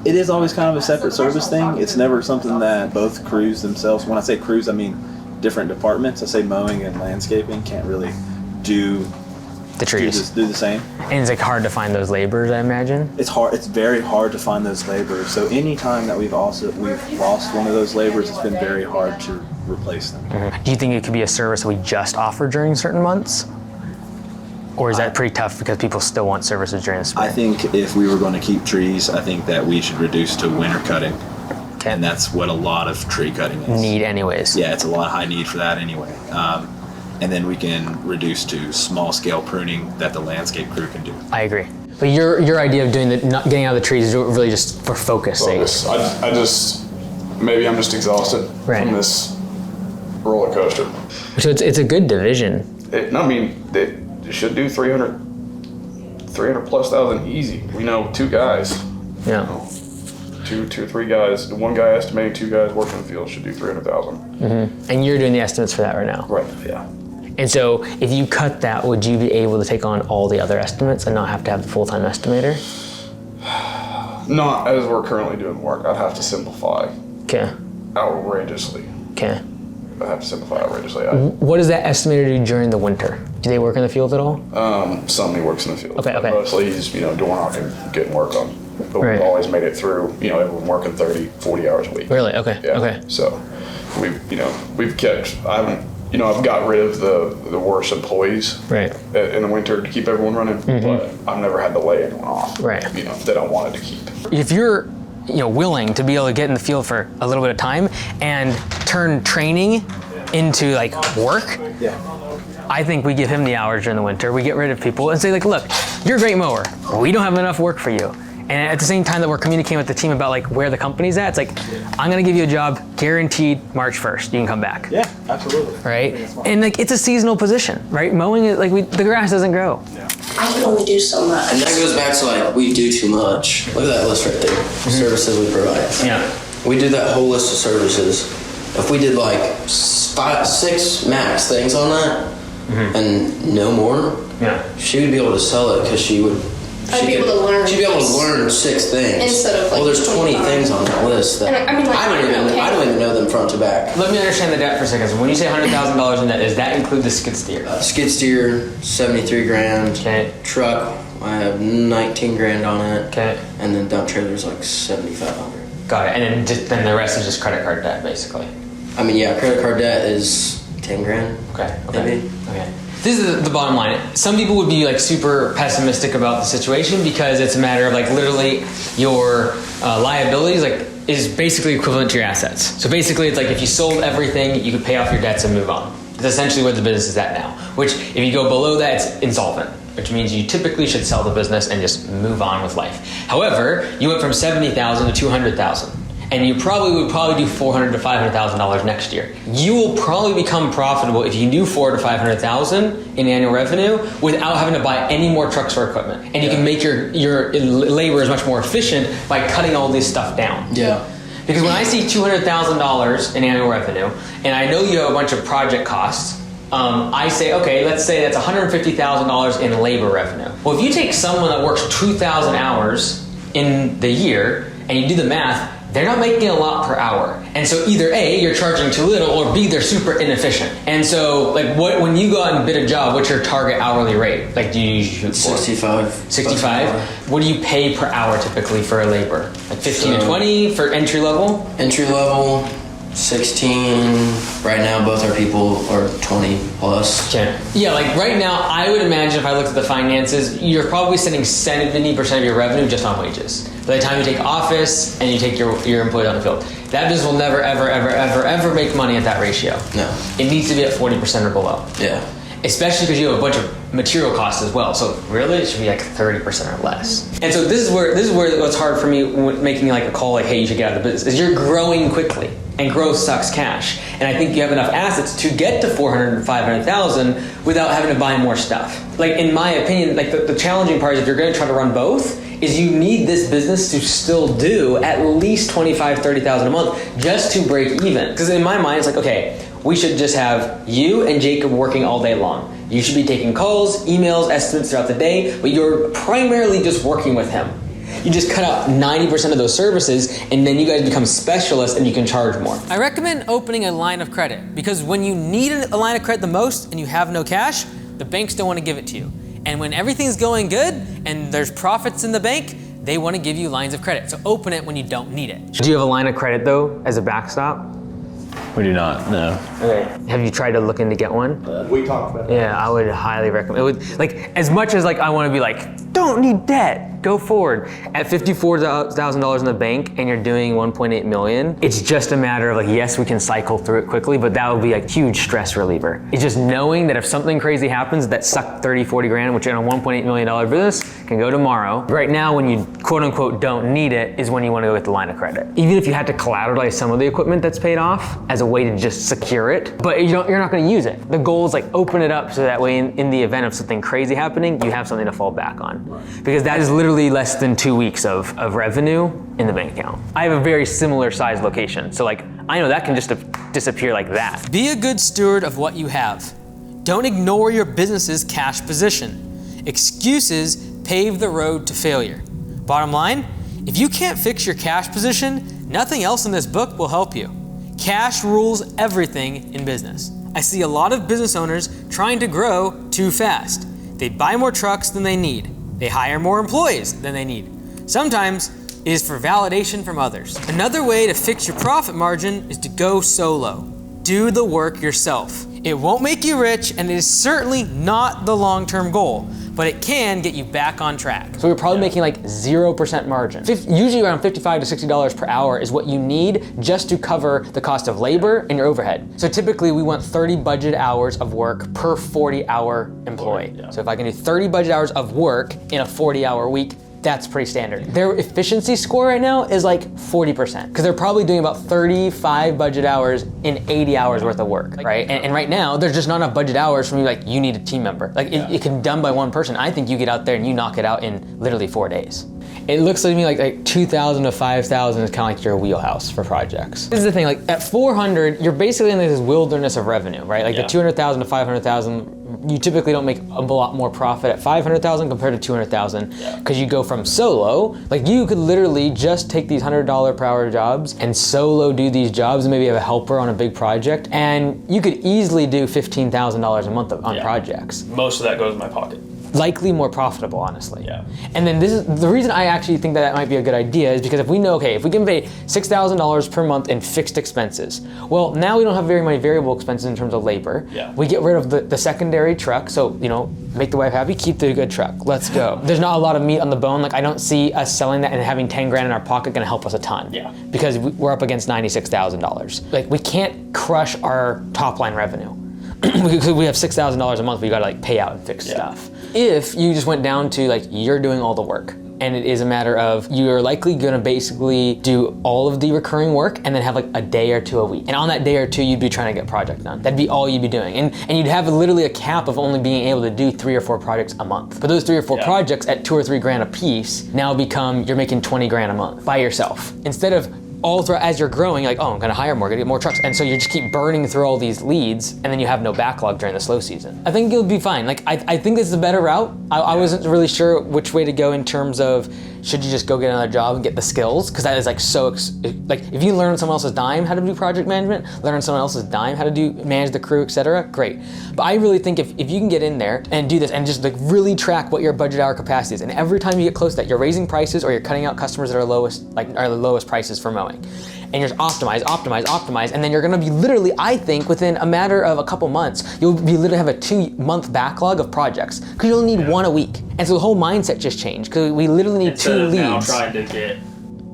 It is always kind of a separate service thing. It's never something that both crews themselves, when I say crews, I mean different departments. I say mowing and landscaping can't really do the trees. Do the same. And it's like hard to find those laborers, I imagine? It's hard. It's very hard to find those laborers. So any time that we've lost one of those laborers, it's been very hard to replace them. Mm-hmm. Do you think it could be a service that we just offer during certain months? Or is that pretty tough because people still want services during the spring? I think if we were going to keep trees, I think that we should reduce to winter cutting. Okay. And that's what a lot of tree cutting is. Need anyways. Yeah, it's a lot of high need for that anyway. And then we can reduce to small scale pruning that the landscape crew can do. I agree. But your idea of doing not getting out of the trees is really just for focus sake. I just, maybe I'm just exhausted from this roller coaster. So it's a good division. They should do 300 plus thousand easy. We know 2 guys. Yeah. Two or three guys. One guy estimating, 2 guys working in the field should do 300,000. Mm-hmm. And you're doing the estimates for that right now. Right. Yeah. And so if you cut that, would you be able to take on all the other estimates and not have to have the full-time estimator? Not as we're currently doing work. I'd have to simplify. Okay. Outrageously. Okay. I'd have to simplify outrageously. What does that estimator do during the winter? Do they work in the field at all? Somebody works in the field. Okay. Mostly he's, door knocking, getting work on. But Right. we've always made it through, everyone working 30, 40 hours a week. Really? Okay. Yeah. Okay. So we've kept, I've got rid of the worst employees right. in the winter to keep everyone running, but I've never had to lay anyone off. Right. That I wanted to keep. If you're willing to be able to get in the field for a little bit of time and turn training into like work, I think we give him the hours during the winter. We get rid of people and say like, look, you're a great mower. We don't have enough work for you. And at the same time that we're communicating with the team about like where the company's at, it's like, I'm gonna give you a job guaranteed March 1st, you can come back. Yeah, absolutely. Right? And like, it's a seasonal position, right? Mowing it, like the grass doesn't grow. I can only do so much. And that goes back to like, we do too much. Look at that list right there, services we provide. Yeah. We do that whole list of services. If we did like 6 max things on that, and no more, she would be able to sell it because she would. I'd be able to learn. She'd be able to learn 6 things. Instead of like. Well, there's 20 things on that list that And I don't even know them front to back. Let me understand the debt for a second. So when you say $100,000 in debt, does that include the skid steer? Skid steer, 73 grand. Okay. Truck, I have 19 grand on it. Okay. And then dump trailer's like 7,500. Got it. And then the rest is just credit card debt, basically. I mean, yeah, credit card debt is 10 grand. Okay. Maybe. Okay. This is the bottom line. Some people would be like super pessimistic about the situation because it's a matter of like literally your liabilities is basically equivalent to your assets. So basically it's like if you sold everything, you could pay off your debts and move on. It's essentially where the business is at now, which if you go below that, it's insolvent, which means you typically should sell the business and just move on with life. However, you went from $70,000 to $200,000. And you would probably do $400,000 to $500,000 next year. You will probably become profitable if you do $400,000 to $500,000 in annual revenue without having to buy any more trucks or equipment. And you can make your laborers much more efficient by cutting all this stuff down. Yeah. Because when I see $200,000 in annual revenue, and I know you have a bunch of project costs, I say, okay, let's say that's $150,000 in labor revenue. Well, if you take someone that works 2,000 hours in the year and you do the math, they're not making a lot per hour. And so either A, you're charging too little, or B, they're super inefficient. And so when you go out and bid a job, what's your target hourly rate? Like do you shoot for? 65. 65? What do you pay per hour typically for a labor? Like 15 to 20 for entry level? Entry level, 16. Right now, both our people are 20 plus. Okay. Yeah, like right now, I would imagine if I looked at the finances, you're probably spending 70% of your revenue just on wages. By the time you take office and you take your employee on the field, that business will never, ever, ever, ever, ever make money at that ratio. No. It needs to be at 40% or below. Yeah. Especially because you have a bunch of material costs as well. So really, it should be like 30% or less. And so this is where what's hard for me when making like a call like, hey, you should get out of the business, is you're growing quickly, and growth sucks cash. And I think you have enough assets to get to 400 and 500,000 without having to buy more stuff. Like in my opinion, like the challenging part is if you're going to try to run both, is you need this business to still do at least 25, 30,000 a month just to break even. Because in my mind, it's like, okay, we should just have you and Jacob working all day long. You should be taking calls, emails, estimates throughout the day, but you're primarily just working with him. You just cut out 90% of those services, and then you guys become specialists and you can charge more. I recommend opening a line of credit, because when you need a line of credit the most and you have no cash, the banks don't want to give it to you. And when everything's going good and there's profits in the bank, they want to give you lines of credit. So open it when you don't need it. Do you have a line of credit though as a backstop? We do not, no. Okay. Have you tried to look in to get one? We talked about that. Yeah, I would highly recommend. It would, like, as much as like I want to be like, don't need debt, go forward. At $54,000 in the bank and you're doing 1.8 million, it's just a matter of like, yes, we can cycle through it quickly, but that would be a huge stress reliever. It's just knowing that if something crazy happens that sucked 30, 40 grand, which in a $1.8 million business can go tomorrow. Right now, when you quote unquote don't need it is when you want to go get the line of credit. Even if you had to collateralize some of the equipment that's paid off as a way to just secure it, but you're not going to use it. The goal is like open it up so that way in the event of something crazy happening, you have something to fall back on. Because that is literally less than 2 weeks of revenue in the bank account. I have a very similar size location, so like I know that can just disappear like that. Be a good steward of what you have. Don't ignore your business's cash position. Excuses pave the road to failure. Bottom line, if you can't fix your cash position, nothing else in this book will help you. Cash rules everything in business. I see a lot of business owners trying to grow too fast. They buy more trucks than they need. They hire more employees than they need. Sometimes it is for validation from others. Another way to fix your profit margin is to go solo. Do the work yourself. It won't make you rich, and it is certainly not the long-term goal, but it can get you back on track. So we're probably making like 0% margin. Usually around $55 to $60 per hour is what you need just to cover the cost of labor and your overhead. So typically we want 30 budget hours of work per 40-hour employee. So if I can do 30 budget hours of work in a 40-hour week, that's pretty standard. Their efficiency score right now is like 40%, because they're probably doing about 35 budget hours in 80 hours worth of work, right? And right now, there's just not enough budget hours for me, like, you need a team member. Like, it can be done by one person. I think you get out there and you knock it out in literally 4 days. It looks to me like 2,000 to 5,000 is kind of like your wheelhouse for projects. This is the thing, like at 400, you're basically in this wilderness of revenue, right? Like the 200,000 to 500,000, you typically don't make a lot more profit at 500,000 compared to 200,000, because you go from solo, like you could literally just take these $100 per hour jobs and solo do these jobs and maybe have a helper on a big project, and you could easily do $15,000 a month on projects. Most of that goes in my pocket. Likely more profitable, honestly. Yeah. And then this is the reason I actually think that might be a good idea, is because if we know, okay, if we can pay $6,000 per month in fixed expenses, well, now we don't have very many variable expenses in terms of labor. Yeah. We get rid of the secondary truck, so, you know, make the wife happy, keep the good truck, let's go. There's not a lot of meat on the bone. Like, I don't see us selling that and having 10 grand in our pocket gonna help us a ton. Yeah. Because we're up against $96,000. Like, we can't crush our top line revenue. Because we have $6,000 a month, we gotta like pay out and fix stuff. If you just went down to like, you're doing all the work, and it is a matter of you're likely gonna basically do all of the recurring work and then have like a day or two a week. And on that day or two, you'd be trying to get a project done. That'd be all you'd be doing. And you'd have literally a cap of only being able to do 3 or 4 projects a month. But those 3 or 4 projects at 2 or 3 grand a piece now become, you're making 20 grand a month by yourself. Instead of all throughout, as you're growing, you're like, oh, I'm gonna hire more, gonna get more trucks. And so you just keep burning through all these leads, and then you have no backlog during the slow season. I think you'll be fine. Like, I think this is a better route. I wasn't really sure which way to go in terms of, should you just go get another job and get the skills? Because that is like like if you learn on someone else's dime how to do project management, learn on someone else's dime how to manage the crew, etc., great. But I really think if you can get in there and do this and just like really track what your budget hour capacity is, and every time you get close to that, you're raising prices or you're cutting out customers that are the lowest prices for mowing. And you're just optimize, and then you're gonna be literally, I think, within a matter of a couple months, you'll be literally have a 2-month backlog of projects, because you'll need 1 a week. And so the whole mindset just changed, because we literally need 2 leads. Now trying to get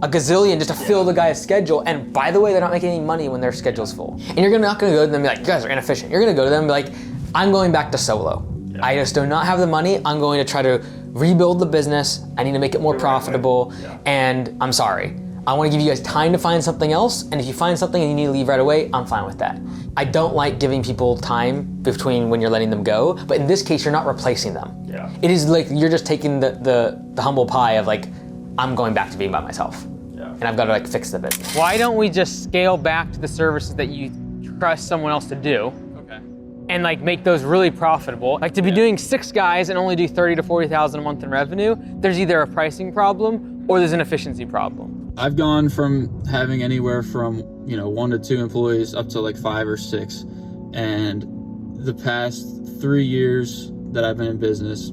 a gazillion just to fill the guy's schedule, and by the way, they're not making any money when their schedule's full. And you're not gonna go to them and be like, you guys are inefficient. You're gonna go to them and be like, I'm going back to solo. I just do not have the money. I'm going to try to rebuild the business. I need to make it more profitable. And I'm sorry. I want to give you guys time to find something else. And if you find something and you need to leave right away, I'm fine with that. I don't like giving people time between when you're letting them go. But in this case, you're not replacing them. It is like you're just taking the humble pie of like, I'm going back to being by myself. And I've got to like fix the business. Why don't we just scale back to the services that you trust someone else to do? And like make those really profitable. Like to be doing 6 guys and only do 30 to 40,000 a month in revenue, there's either a pricing problem or there's an efficiency problem. I've gone from having anywhere from 1 to 2 employees up to like 5 or 6, and the past 3 years that I've been in business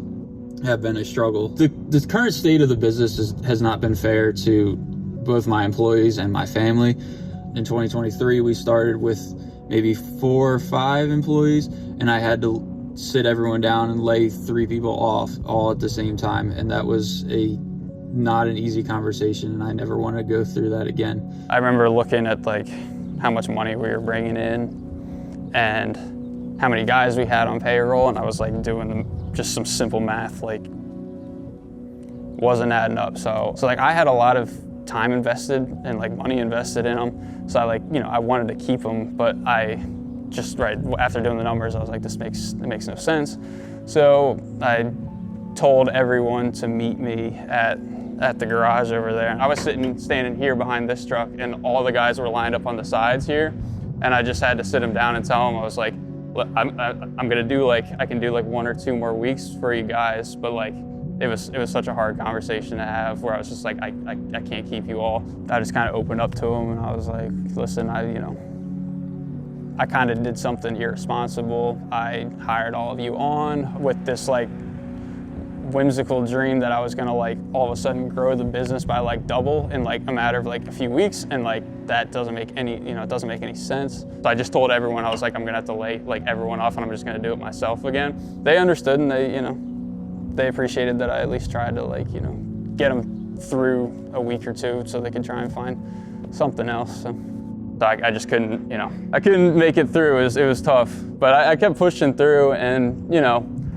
have been a struggle. The current state of the business has not been fair to both my employees and my family. In 2023, we started with maybe 4 or 5 employees, and I had to sit everyone down and lay 3 people off all at the same time, and that was not an easy conversation, and I never want to go through that again. I remember looking at like how much money we were bringing in and how many guys we had on payroll, and I was like doing just some simple math, like wasn't adding up. So like I had a lot of time invested and like money invested in them. So I wanted to keep them, but I just after doing the numbers, I was like, it makes no sense. So I told everyone to meet me at the garage over there. I was standing here behind this truck, and all the guys were lined up on the sides here, and I just had to sit them down and tell them, I was like, look, I'm gonna do I can do 1 or 2 more weeks for you guys, but it was such a hard conversation to have where I was just like, I can't keep you all. I just kind of opened up to them, and I was like, listen, I kind of did something irresponsible. I hired all of you on with this whimsical dream that I was gonna all of a sudden grow the business by double in a matter of a few weeks, and that doesn't make any it doesn't make any sense. So I just told everyone, I was like, I'm gonna have to lay everyone off, and I'm just gonna do it myself again. They understood, and they appreciated that I at least tried to get them through a week or 2 so they could try and find something else. So I just couldn't I couldn't make it through. It was tough, but I kept pushing through, and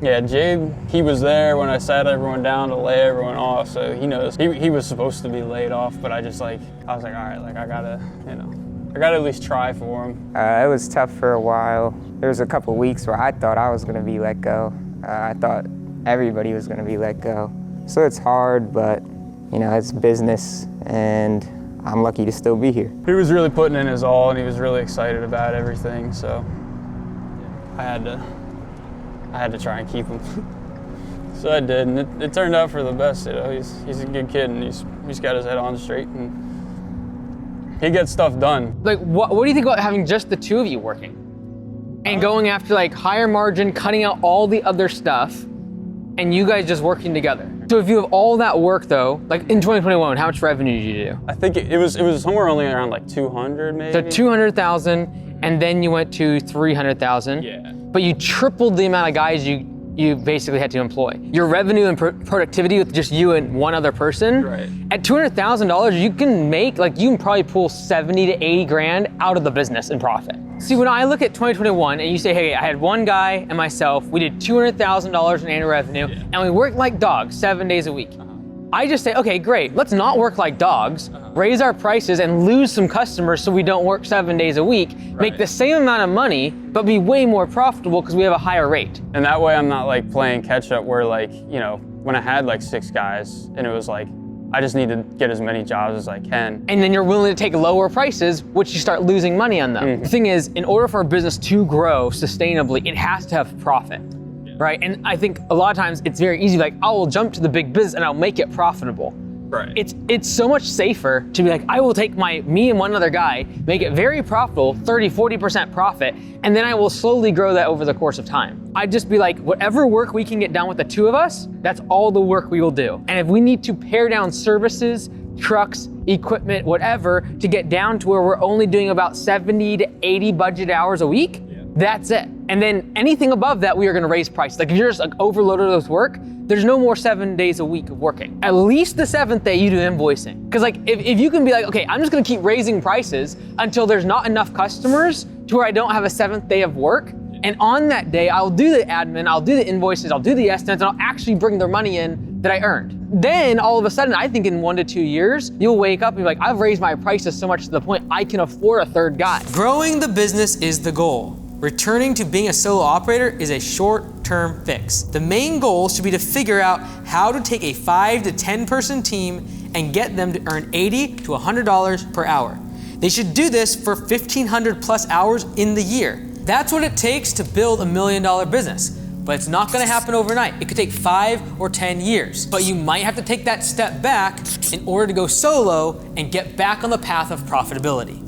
yeah, Jade, he was there when I sat everyone down to lay everyone off, so he knows. He was supposed to be laid off, but I was like, all right, I gotta at least try for him. It was tough for a while. There was a couple weeks where I thought I was gonna be let go. I thought everybody was gonna be let go. So it's hard, but it's business, and I'm lucky to still be here. He was really putting in his all, and he was really excited about everything, so I had to try and keep him. So I did, and it turned out for the best. He's a good kid, and he's got his head on straight, and he gets stuff done. What do you think about having just the 2 of you working and going after higher margin, cutting out all the other stuff, and you guys just working together? So if you have all that work though, in 2021, how much revenue did you do? I think it was somewhere only around 200 maybe. So 200,000, and then you went to 300,000. Yeah. But you tripled the amount of guys you basically had to employ. Your revenue and productivity with just you and one other person, right. At $200,000, you can make, you can probably pull 70 to 80 grand out of the business in profit. See, when I look at 2021 and you say, hey, I had one guy and myself, we did $200,000 in annual revenue, and we worked like dogs 7 days a week. I just say, okay, great, let's not work like dogs, raise our prices and lose some customers so we don't work 7 days a week, make the same amount of money, but be way more profitable because we have a higher rate. And that way I'm not playing catch up where when I had 6 guys and it was I just need to get as many jobs as I can. And then you're willing to take lower prices, which you start losing money on them. The thing is, in order for a business to grow sustainably, it has to have profit. Right, and I think a lot of times it's very easy, I will jump to the big business and I'll make it profitable. Right. It's so much safer to be I will take me and one other guy, make it very profitable, 30, 40% profit, and then I will slowly grow that over the course of time. I'd just be whatever work we can get done with the 2 of us, that's all the work we will do. And if we need to pare down services, trucks, equipment, whatever, to get down to where we're only doing about 70 to 80 budget hours a week, that's it. And then anything above that, we are gonna raise prices. If you're just overloaded with work, there's no more 7 days a week of working. At least the 7th day you do invoicing. Because if you can be okay, I'm just gonna keep raising prices until there's not enough customers to where I don't have a 7th day of work, And on that day, I'll do the admin, I'll do the invoices, I'll do the estimates, and I'll actually bring their money in that I earned. Then all of a sudden, I think in 1 to 2 years, you'll wake up and be like, I've raised my prices so much to the point I can afford a third guy. Growing the business is the goal. Returning to being a solo operator is a short-term fix. The main goal should be to figure out how to take a 5 to 10 person team and get them to earn $80 to $100 per hour. They should do this for 1,500 plus hours in the year. That's what it takes to build $1 million business. But it's not gonna happen overnight. It could take 5 or 10 years. But you might have to take that step back in order to go solo and get back on the path of profitability.